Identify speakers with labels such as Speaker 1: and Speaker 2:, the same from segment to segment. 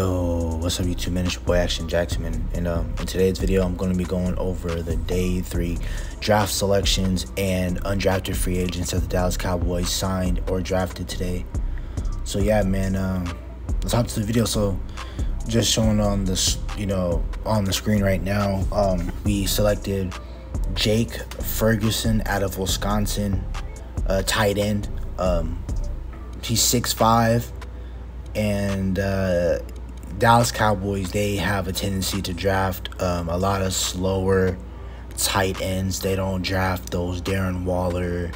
Speaker 1: Yo, what's up YouTube, man? It's your boy Action Jackson, man. And in today's video, I'm going to be going over the day 3 draft selections and undrafted free agents that the Dallas Cowboys signed or drafted today. So yeah, man, let's hop to the video. So just showing on this, on the screen right now, we selected Jake Ferguson out of Wisconsin, tight end. He's 6'5". And Dallas Cowboys, they have a tendency to draft a lot of slower tight ends. They don't draft those Darren Waller.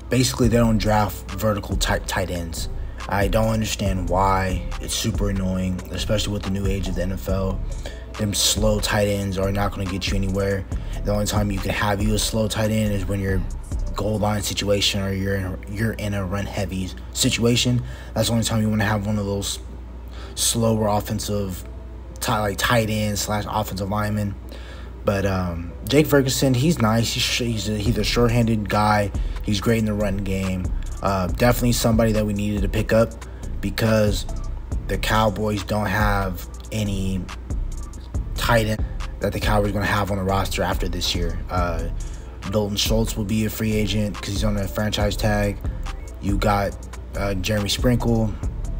Speaker 1: Basically, they don't draft vertical tight ends. I don't understand why. It's super annoying, especially with the new age of the NFL. Them slow tight ends are not going to get you anywhere. The only time you can have a slow tight end is when you're goal line situation or you're in a run heavy situation. That's the only time you want to have one of those slower offensive tight end / offensive lineman. But Jake Ferguson, he's nice. He's a short-handed guy. He's great in the run game. Definitely somebody that we needed to pick up because the Cowboys don't have any tight end that the Cowboys are going to have on the roster after this year. Dalton Schultz will be a free agent because he's on a franchise tag. You got Jeremy Sprinkle,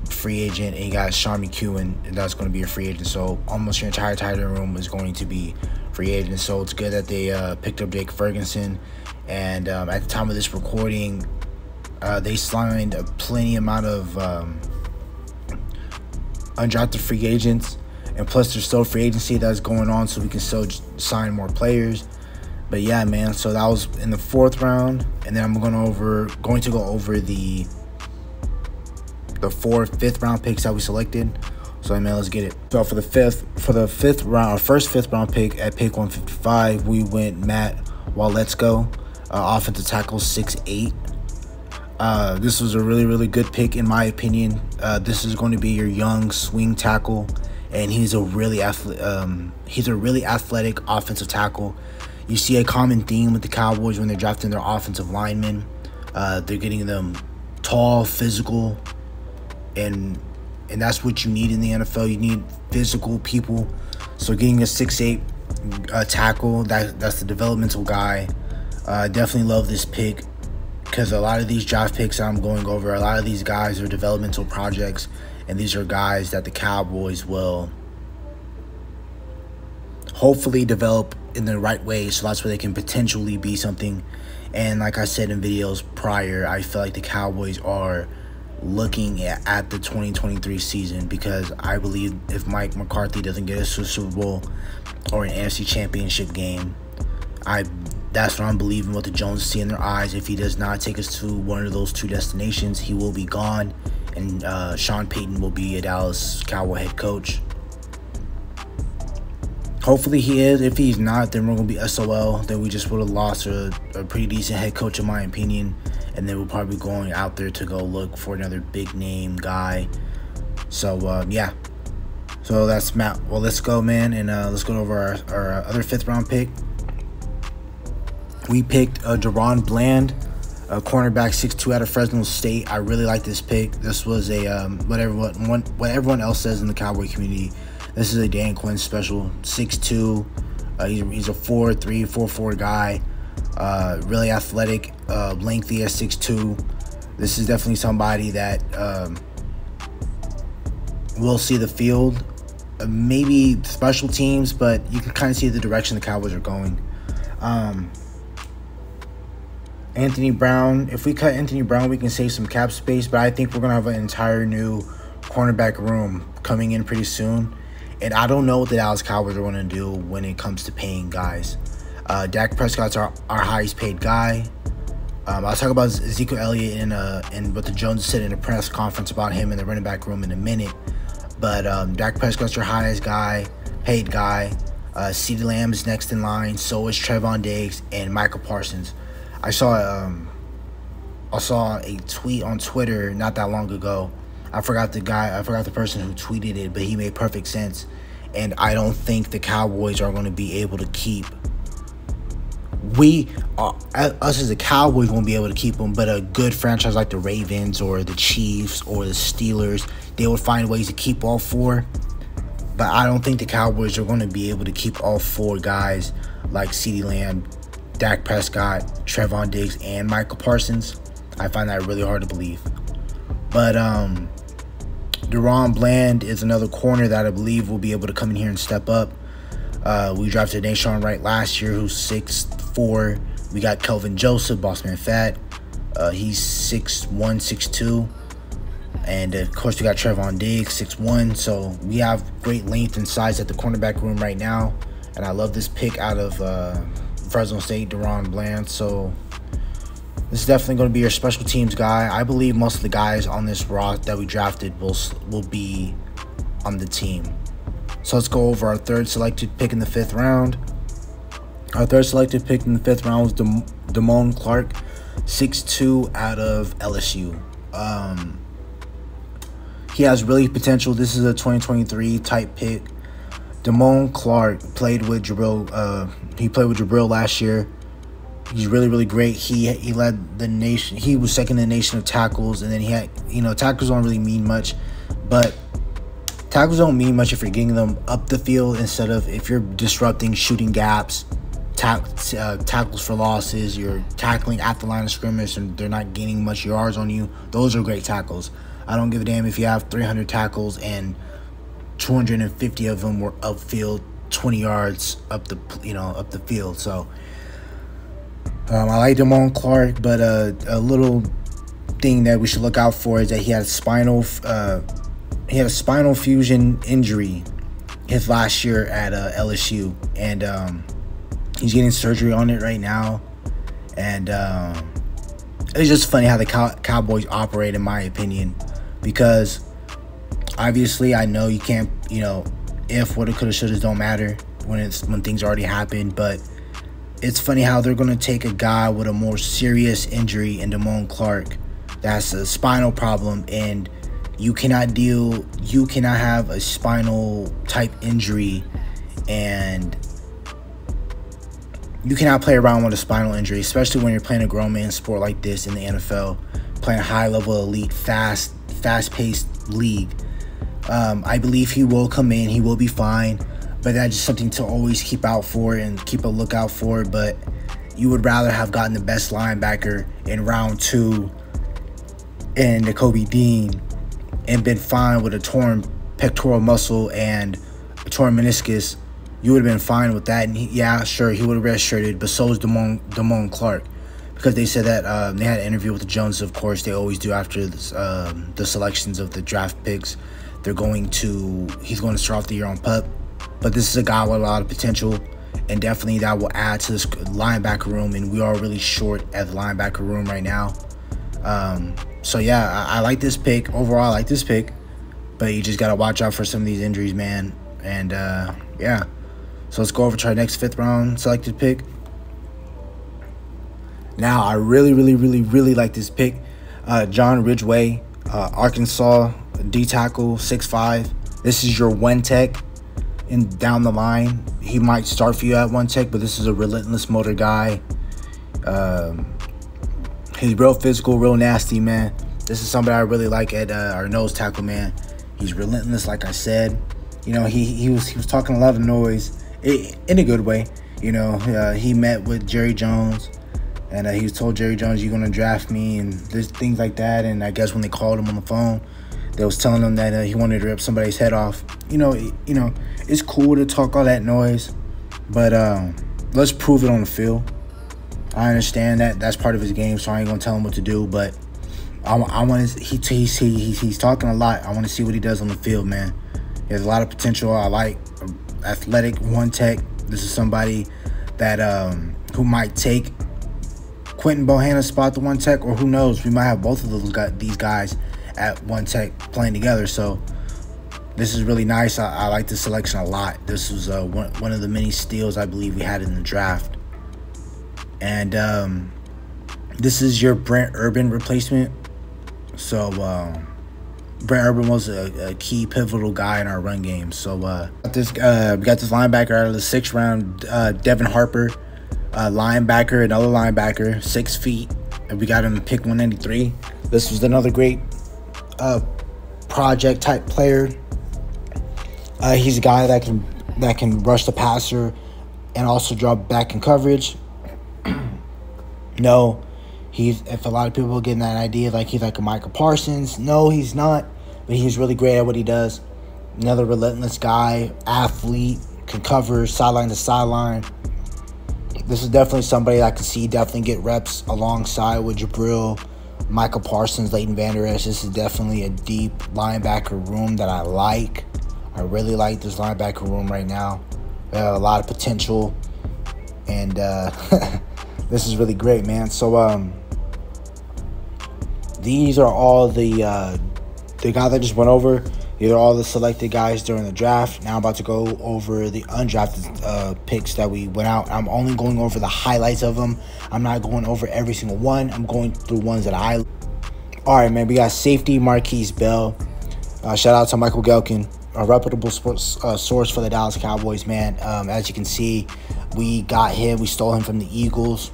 Speaker 1: free agent, and you got Sean McEwen, and that's going to be a free agent. So almost your entire tight end room is going to be free agent. So it's good that they picked up Jake Ferguson. And at the time of this recording, they signed a plenty amount of undrafted free agents, and plus there's still free agency that's going on, so we can still sign more players. But yeah, man, so that was in the 4th round, and then I'm going to go over the 4th, 5th round picks that we selected. So man, let's get it. So for the fifth round, our first 5th round pick at pick 155, we went Matt Waletzko, offensive tackle, 6'8". This was a really good pick in my opinion. This is going to be your young swing tackle, and he's a really athletic offensive tackle. You see a common theme with the Cowboys when they're drafting their offensive linemen. They're getting them tall, physical, and that's what you need in the NFL. You need physical people. So getting a 6'8" tackle, that's the developmental guy. Definitely love this pick because a lot of these draft picks that I'm going over, a lot of these guys are developmental projects, and these are guys that the Cowboys will hopefully develop in the right way, so that's where they can potentially be something. And like I said in videos prior, I feel like the Cowboys are looking at the 2023 season, because I believe if Mike McCarthy doesn't get us to a Super Bowl or an NFC Championship game, that's what I'm believing what the Joneses see in their eyes. If he does not take us to one of those 2 destinations, he will be gone, and Sean Payton will be a Dallas Cowboy head coach. Hopefully he is. If he's not, then we're going to be SOL. Then we just would have lost a pretty decent head coach in my opinion. And then we're probably going out there to go look for another big name guy. So, yeah. So that's Matt. Well, let's go, man. And let's go over our other 5th round pick. We picked Deron Bland, a cornerback, 6'2", out of Fresno State. I really like this pick. This was a what everyone else says in the Cowboy community. This is a Dan Quinn special, 6'2". He's a 4'3", 4'4" guy. Really athletic, lengthy at 6'2". This is definitely somebody that will see the field. Maybe special teams, but you can kind of see the direction the Cowboys are going. Anthony Brown. If we cut Anthony Brown, we can save some cap space, but I think we're going to have an entire new cornerback room coming in pretty soon. And I don't know what the Dallas Cowboys are going to do when it comes to paying guys. Dak Prescott's our highest paid guy. I'll talk about Ezekiel Elliott and what the Joneses said in a press conference about him in the running back room in a minute. But Dak Prescott's your highest paid guy. CeeDee Lamb is next in line. So is Trevon Diggs and Michael Parsons. I saw a tweet on Twitter not that long ago. I forgot the person who tweeted it, but he made perfect sense. And I don't think the Cowboys are going to be able to keep us as the Cowboys won't be able to keep him, but a good franchise like the Ravens or the Chiefs or the Steelers, they would find ways to keep all four. But I don't think the Cowboys are going to be able to keep all four guys like CeeDee Lamb, Dak Prescott, Trevon Diggs, and Michael Parsons. I find that really hard to believe. But DaRon Bland is another corner that I believe will be able to come in here and step up. We drafted Nahshon Wright last year, who's 6'4". We got Kelvin Joseph, Bossman Fat. He's 6'1", 6'2". And, of course, we got Trevon Diggs, 6'1". So we have great length and size at the cornerback room right now. And I love this pick out of Fresno State, DaRon Bland. So this is definitely going to be your special teams guy. I believe most of the guys on this roster that we drafted will be on the team. So let's go over our third selected pick in the 5th round. Our third selected pick in the 5th round was Damone Clark, 6'2", out of LSU. He has really potential. This is a 2023 type pick. Damone Clark played with Jabril. He played with Jabril last year. He's really, really great. He led the nation. He was second in the nation of tackles, and then he had, tackles don't really mean much, but tackles don't mean much if you're getting them up the field instead of if you're disrupting shooting gaps, tackles for losses, you're tackling at the line of scrimmage and they're not gaining much yards on you. Those are great tackles. I don't give a damn if you have 300 tackles and 250 of them were upfield, 20 yards up the field. So I like Damone Clark, but a little thing that we should look out for is that he had a spinal fusion injury his last year at LSU, and he's getting surgery on it right now. And it's just funny how the Cowboys operate, in my opinion, because obviously I know you can't, if, woulda, coulda, shouldas don't matter when things already happened, but it's funny how they're going to take a guy with a more serious injury in Damone Clark that's a spinal problem, and you cannot have a spinal type injury, and you cannot play around with a spinal injury, especially when you're playing a grown man sport like this in the NFL, playing a high level elite, fast-paced league. I believe he will come in, he will be fine, but that's just something to always keep out for and keep a lookout for. But you would rather have gotten the best linebacker in round 2 in Nakobe Dean and been fine with a torn pectoral muscle and a torn meniscus. You would have been fine with that. And yeah, sure, he would have redshirted, but so is Damone Clark. Because they said that they had an interview with the Joneses, of course. They always do after this, the selections of the draft picks. He's going to start off the year on PUP. But this is a guy with a lot of potential, and definitely that will add to this linebacker room, and we are really short at the linebacker room right now. So yeah, I like this pick. Overall, I like this pick, but you just got to watch out for some of these injuries, man. And yeah, so let's go over to our next 5th round selected pick. Now, I really, really, really, really like this pick. John Ridgeway, Arkansas, D-tackle, 6'5". This is your one tech. And down the line, he might start for you at one tech, but this is a relentless motor guy. He's real physical, real nasty, man. This is somebody I really like at our nose tackle, man. He's relentless, like I said. He was talking a lot of noise in a good way. He met with Jerry Jones, and he was told Jerry Jones, "You're gonna draft me," and there's things like that. And I guess when they called him on the phone, they was telling him that he wanted to rip somebody's head off. It's cool to talk all that noise, but let's prove it on the field. I understand that that's part of his game, so I ain't gonna tell him what to do. But I want to. He's talking a lot. I want to see what he does on the field, man. He has a lot of potential. I like athletic one tech. This is somebody that who might take Quentin Bohanna's spot to one tech, or who knows, we might have both of these guys at one tech playing together. So this is really nice. I like this selection a lot. This was one of the many steals I believe we had in the draft. And this is your Brent Urban replacement. So Brent Urban was a key pivotal guy in our run game. So we got this linebacker out of the 6th round, Devin Harper. linebacker, another linebacker, 6 feet. And we got him to pick 193. This was another great project type player. He's a guy that can rush the passer and also drop back in coverage. No, if a lot of people are getting that idea like he's like a Micah Parsons. No, he's not, but he's really great at what he does. Another relentless guy, athlete, can cover sideline to sideline. This is definitely somebody that I can see definitely get reps alongside with Jabril, Micah Parsons, Leighton Vander Esch. This is definitely a deep linebacker room that I like. I really like this linebacker room right now. They have a lot of potential, and this is really great, man. So these are all the guys I just went over. These are all the selected guys during the draft. Now I'm about to go over the undrafted picks that we went out. I'm only going over the highlights of them. I'm not going over every single one. I'm going through ones that I... All right, man. We got safety Marquise Bell. Shout out to Michael Gelkin, a reputable sports source for the Dallas Cowboys, man. As you can see, we got him. We stole him from the Eagles.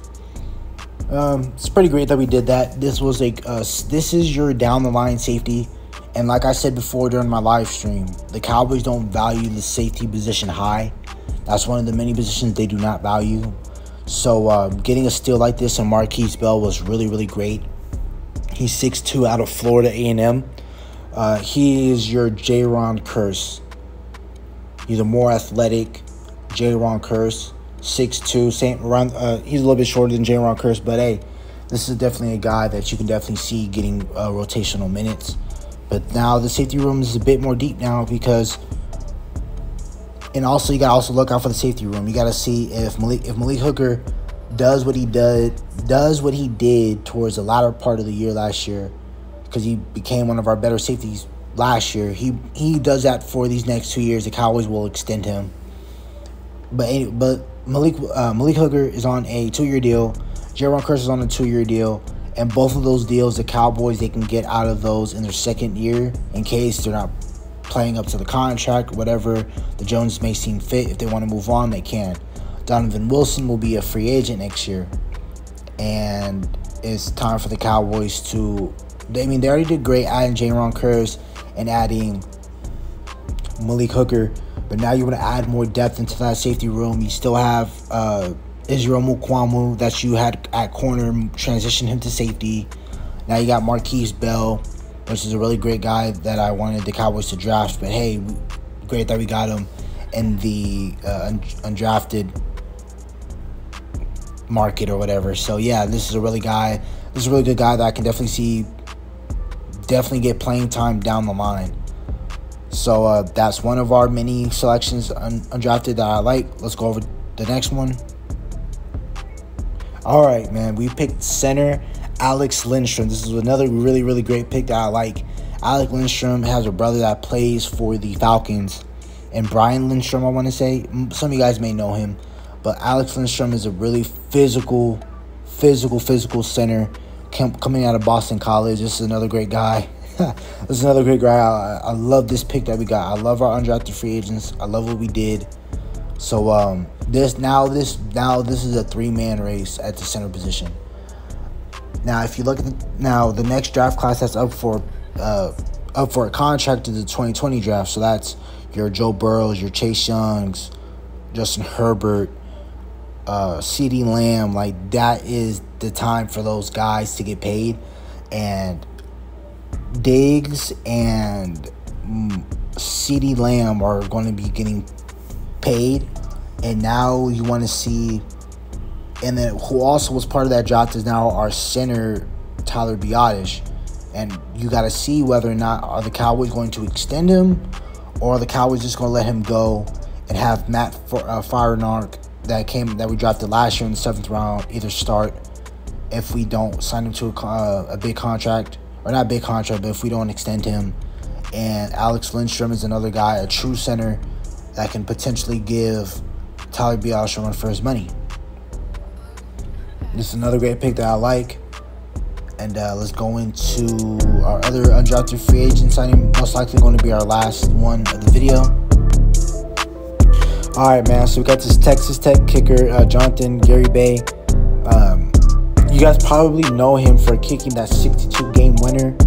Speaker 1: It's pretty great that we did that. This was this is your down the line safety. And like I said before during my live stream, the Cowboys don't value the safety position high. That's one of the many positions they do not value. So getting a steal like this in Marquise Bell was really, really great. He's 6'2" out of Florida A&M. He is your Jayron Kearse. He's a more athletic Jayron Kearse, 6'2". He's a little bit shorter than Jayron Kearse, but hey, this is definitely a guy that you can definitely see getting rotational minutes. But now the safety room is a bit more deep now because, and also you gotta look out for the safety room. You gotta see if Malik Hooker does what he did towards the latter part of the year last year, because he became one of our better safeties last year. He does that for these next 2 years. The Cowboys will extend him. But Malik Hooker is on a 2-year deal. Jayron Kearse is on a 2-year deal. And both of those deals, the Cowboys, they can get out of those in their second year in case they're not playing up to the contract, whatever the Jones may seem fit. If they want to move on, they can. Donovan Wilson will be a free agent next year. And it's time for the Cowboys to... they already did great adding Jayron Kearse and adding Malik Hooker. But now you want to add more depth into that safety room. You still have... Israel Mukuamu that you had at corner, transition him to safety. Now you got Marquise Bell, which is a really great guy that I wanted the Cowboys to draft. But hey, great that we got him in the undrafted market or whatever. So yeah, this is a really good guy that I can definitely see get playing time down the line. So that's one of our many selections undrafted that I like. Let's go over the next one. All right, man, we picked center Alex Lindstrom. This is another really, really great pick that I like. Alex Lindstrom has a brother that plays for the Falcons, and Brian Lindstrom, I want to say. Some of you guys may know him, but Alex Lindstrom is a really physical center coming out of Boston College. This is another great guy. This is another great guy. I love this pick that we got. I love our undrafted free agents. I love what we did. So this is a 3-man race at the center position. Now, if you look at the next draft class that's up for a contract is the 2020 draft. So that's your Joe Burrows, your Chase Youngs, Justin Herbert, CeeDee Lamb. Like, that is the time for those guys to get paid. And Diggs and CeeDee Lamb are going to be getting paid. And now you want to see, and then who also was part of that draft is now our center, Tyler Biadasz. And you got to see whether or not are the Cowboys going to extend him, or are the Cowboys just going to let him go and have Matt Farnark that we drafted last year in the 7th round either start if we don't sign him to a big contract, or not big contract, but if we don't extend him. And Alex Lindstrom is another guy, a true center that can potentially give Tyler Biadasz a run for his money. This is another great pick that I like. And let's go into our other undrafted free agent signing, most likely going to be our last one of the video. All right, man. So we got this Texas Tech kicker, Jonathan Garibay. You guys probably know him for kicking that 62 game winner.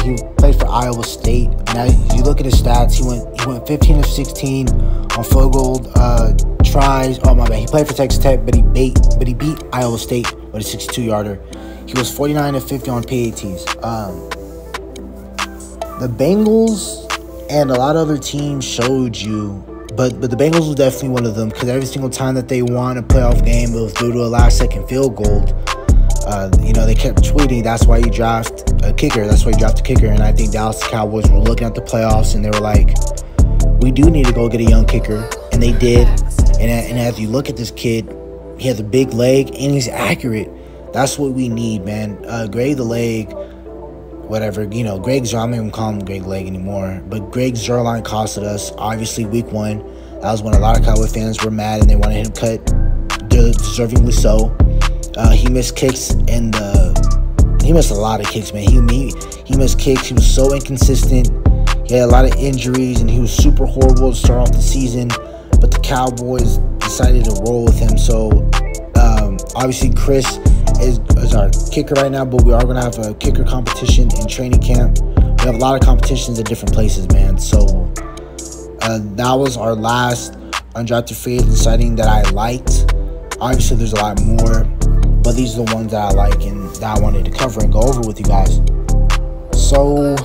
Speaker 1: He played for Iowa State. Now you look at his stats. He went 15 of 16 on field goal tries. Oh my bad. He played for Texas Tech, but he beat Iowa State with a 62-yarder. He was 49 of 50 on PATs. The Bengals and a lot of other teams showed you, but the Bengals was definitely one of them, because every single time that they won a playoff game, it was due to a last-second field goal. You know, they kept tweeting, that's why you draft a kicker. That's why you draft a kicker. And I think Dallas Cowboys were looking at the playoffs, and they were like, we do need to go get a young kicker. And they did. And as you look at this kid, he has a big leg, and he's accurate. That's what we need, man. Greg the Leg, whatever. You know, Greg Zuerlein, I'm not even calling him Greg Leg anymore. But Greg Zuerlein costed us, obviously, week 1. That was when a lot of Cowboy fans were mad, and they wanted him cut, deservingly so. He missed kicks, and he missed a lot of kicks, man. He missed kicks. He was so inconsistent. He had a lot of injuries, and he was super horrible to start off the season. But the Cowboys decided to roll with him. So, obviously, Chris is our kicker right now, but we are going to have a kicker competition in training camp. We have a lot of competitions at different places, man. So, that was our last undrafted free agent signing that I liked. Obviously, there's a lot more, but these are the ones that I like and that I wanted to cover and go over with you guys. So,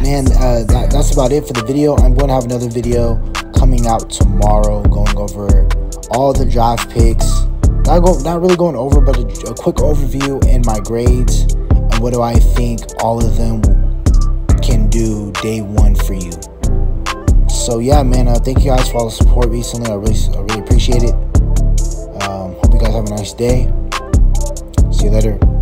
Speaker 1: man, that's about it for the video. I'm going to have another video coming out tomorrow, going over all the draft picks. Not really going over, but a quick overview and my grades and what do I think all of them can do day 1 for you. So yeah, man, thank you guys for all the support recently. I really appreciate it. Hope you guys have a nice day. See you later.